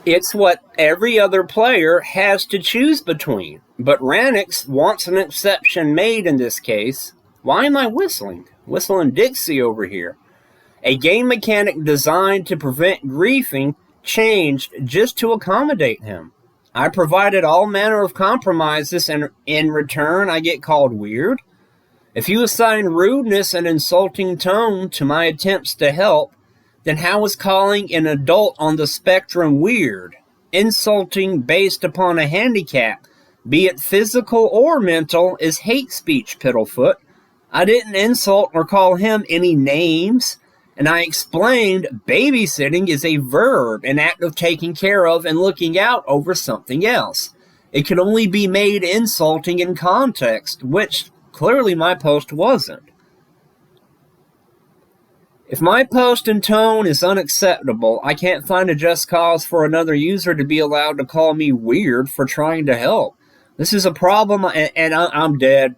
It's what every other player has to choose between. But Ranix wants an exception made in this case. Why am I whistling? Whistling Dixie over here. A game mechanic designed to prevent griefing changed just to accommodate him. I provided all manner of compromises, and in return I get called weird. If you assign rudeness and insulting tone to my attempts to help, then how is calling an adult on the spectrum weird? Insulting based upon a handicap, be it physical or mental, is hate speech, Piddlefoot. I didn't insult or call him any names, and I explained babysitting is a verb, an act of taking care of and looking out over something else. It can only be made insulting in context, which clearly my post wasn't. If my post and tone is unacceptable, I can't find a just cause for another user to be allowed to call me weird for trying to help. This is a problem, and I'm dead.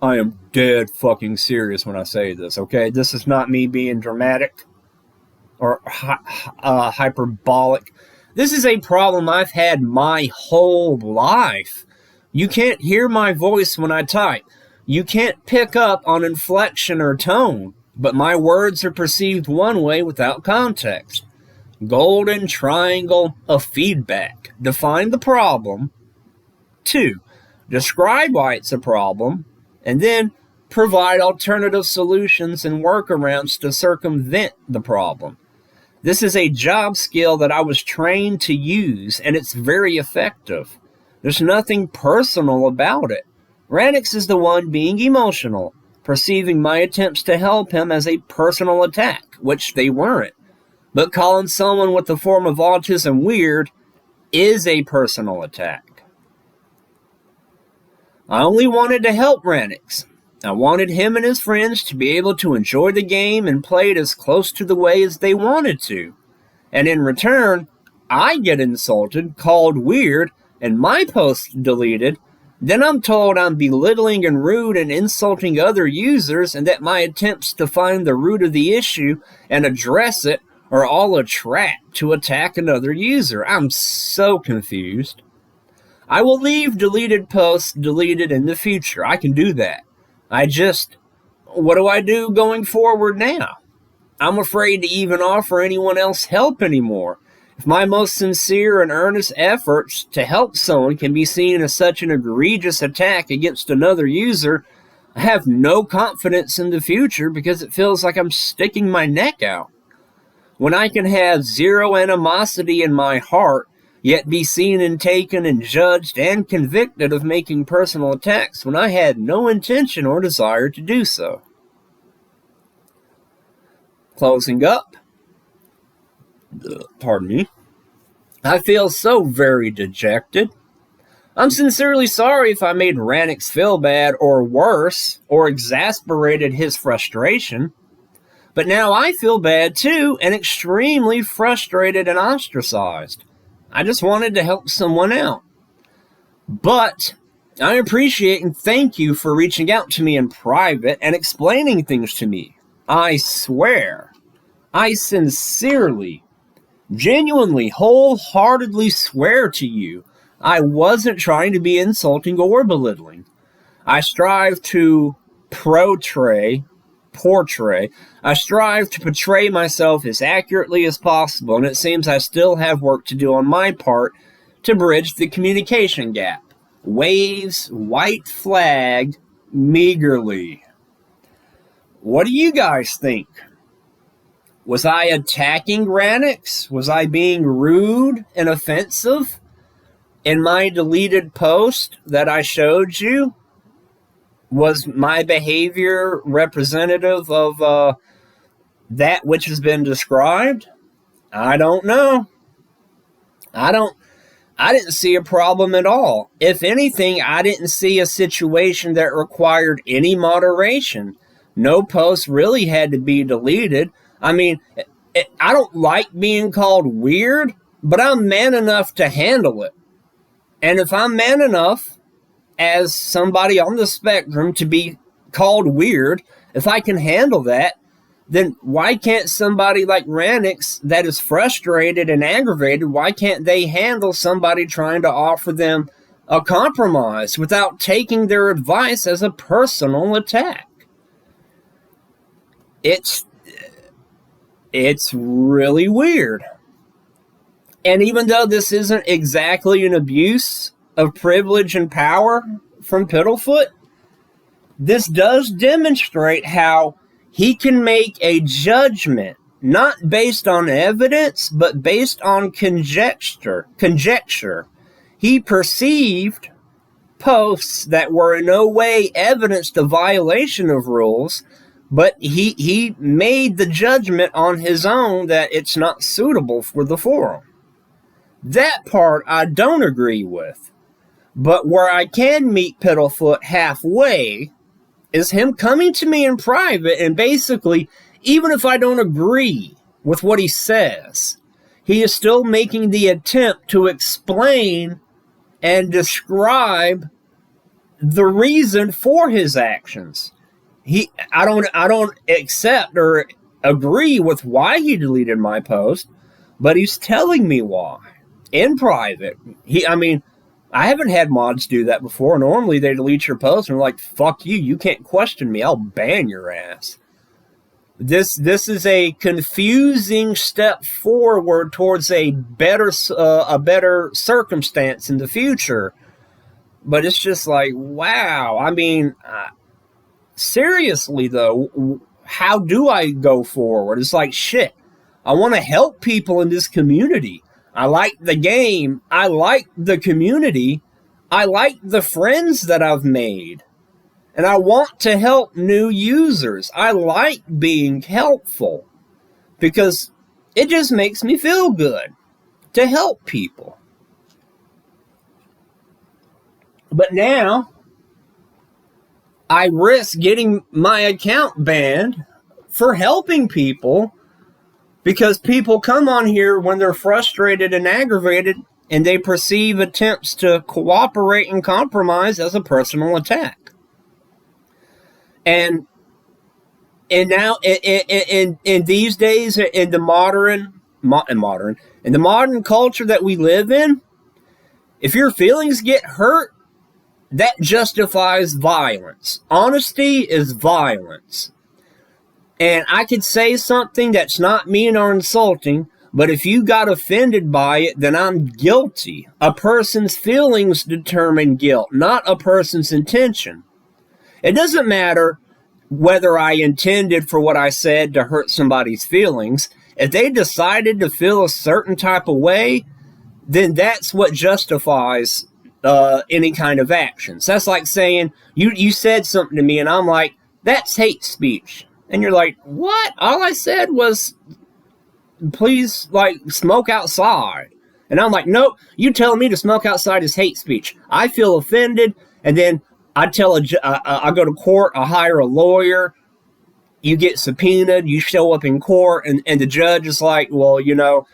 I am dead fucking serious when I say this, okay? This is not me being dramatic or hyperbolic. This is a problem I've had my whole life. You can't hear my voice when I type. You can't pick up on inflection or tone, but my words are perceived one way without context. Golden triangle of feedback. Define the problem. 2. Describe why it's a problem. And then provide alternative solutions and workarounds to circumvent the problem. This is a job skill that I was trained to use, and it's very effective. There's nothing personal about it. Ranix is the one being emotional, perceiving my attempts to help him as a personal attack, which they weren't. But calling someone with a form of autism weird is a personal attack. I only wanted to help Ranix. I wanted him and his friends to be able to enjoy the game and play it as close to the way as they wanted to. And in return, I get insulted, called weird, and my post deleted. Then I'm told I'm belittling and rude and insulting other users, and that my attempts to find the root of the issue and address it are all a trap to attack another user. I'm so confused. I will leave deleted posts deleted in the future. I can do that. What do I do going forward now? I'm afraid to even offer anyone else help anymore. If my most sincere and earnest efforts to help someone can be seen as such an egregious attack against another user, I have no confidence in the future because it feels like I'm sticking my neck out. When I can have zero animosity in my heart, yet be seen and taken and judged and convicted of making personal attacks when I had no intention or desire to do so. Closing up. Pardon me. I feel so very dejected. I'm sincerely sorry if I made Ranix feel bad or worse, or exasperated his frustration. But now I feel bad too, and extremely frustrated and ostracized. I just wanted to help someone out. But I appreciate and thank you for reaching out to me in private and explaining things to me. I swear, I sincerely, genuinely, wholeheartedly swear to you, I wasn't trying to be insulting or belittling. I strive to portray myself as accurately as possible, and it seems I still have work to do on my part to bridge the communication gap. Waves, white flag, meagerly. What do you guys think? Was I attacking Ranix? Was I being rude and offensive in my deleted post that I showed you? Was my behavior representative of that which has been described? I don't know. I didn't see a problem at all. If anything, I didn't see a situation that required any moderation. No post really had to be deleted. I mean, I don't like being called weird, but I'm man enough to handle it. And if I'm man enough as somebody on the spectrum to be called weird, if I can handle that, then why can't somebody like Ranix that is frustrated and aggravated, why can't they handle somebody trying to offer them a compromise without taking their advice as a personal attack? It's really weird. And even though this isn't exactly an abuse of privilege and power from Piddlefoot, this does demonstrate how he can make a judgment, not based on evidence, but based on conjecture. He perceived posts that were in no way evidenced a violation of rules, but he made the judgment on his own that it's not suitable for the forum. That part I don't agree with. But where I can meet Piddlefoot halfway is him coming to me in private and basically, even if I don't agree with what he says, he is still making the attempt to explain and describe the reason for his actions. I don't accept or agree with why he deleted my post, but he's telling me why in private. I haven't had mods do that before. Normally they delete your post and are like, fuck you, you can't question me, I'll ban your ass. This is a confusing step forward towards a better circumstance in the future. But it's just like, wow. Seriously though, how do I go forward? It's like, shit, I want to help people in this community. I like the game. I like the community. I like the friends that I've made. And I want to help new users. I like being helpful because it just makes me feel good to help people. But now I risk getting my account banned for helping people, because people come on here when they're frustrated and aggravated, and they perceive attempts to cooperate and compromise as a personal attack. And now in these days, in the modern culture that we live in, if your feelings get hurt, that justifies violence. Honesty is violence. And I could say something that's not mean or insulting, but if you got offended by it, then I'm guilty. A person's feelings determine guilt, not a person's intention. It doesn't matter whether I intended for what I said to hurt somebody's feelings. If they decided to feel a certain type of way, then that's what justifies any kind of actions. That's like saying, you said something to me and I'm like, that's hate speech. And you're like, what? All I said was, please, smoke outside. And I'm like, nope, you telling me to smoke outside is hate speech. I feel offended, and then I go to court, I hire a lawyer, you get subpoenaed, you show up in court, and the judge is like, well, the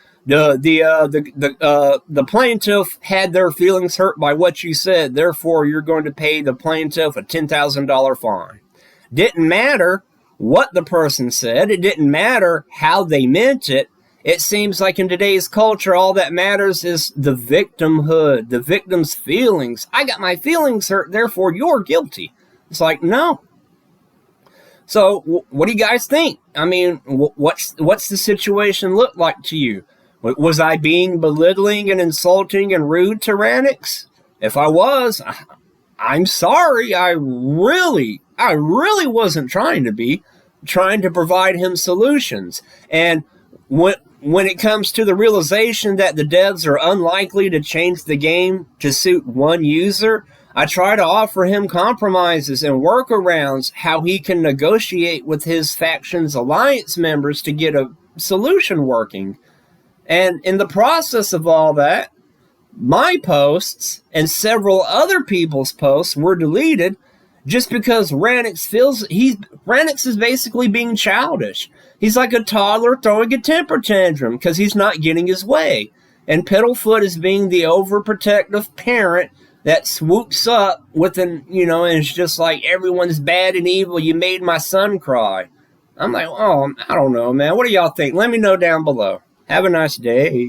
plaintiff had their feelings hurt by what you said, therefore you're going to pay the plaintiff a $10,000 fine. Didn't matter what the person said. It didn't matter how they meant it. It seems like in today's culture, all that matters is the victimhood, the victim's feelings. I got my feelings hurt, therefore you're guilty. It's like, no. So, what do you guys think? What's the situation look like to you? Was I being belittling and insulting and rude to Ranix? If I was, I'm sorry. I really wasn't trying to provide him solutions. And when it comes to the realization that the devs are unlikely to change the game to suit one user, I try to offer him compromises and workarounds how he can negotiate with his faction's alliance members to get a solution working. And in the process of all that, my posts and several other people's posts were deleted just because Ranix is basically being childish. He's like a toddler throwing a temper tantrum because he's not getting his way. And Piddlefoot is being the overprotective parent that swoops up with and it's just like, everyone's bad and evil, you made my son cry. I'm like, oh, I don't know, man. What do y'all think? Let me know down below. Have a nice day.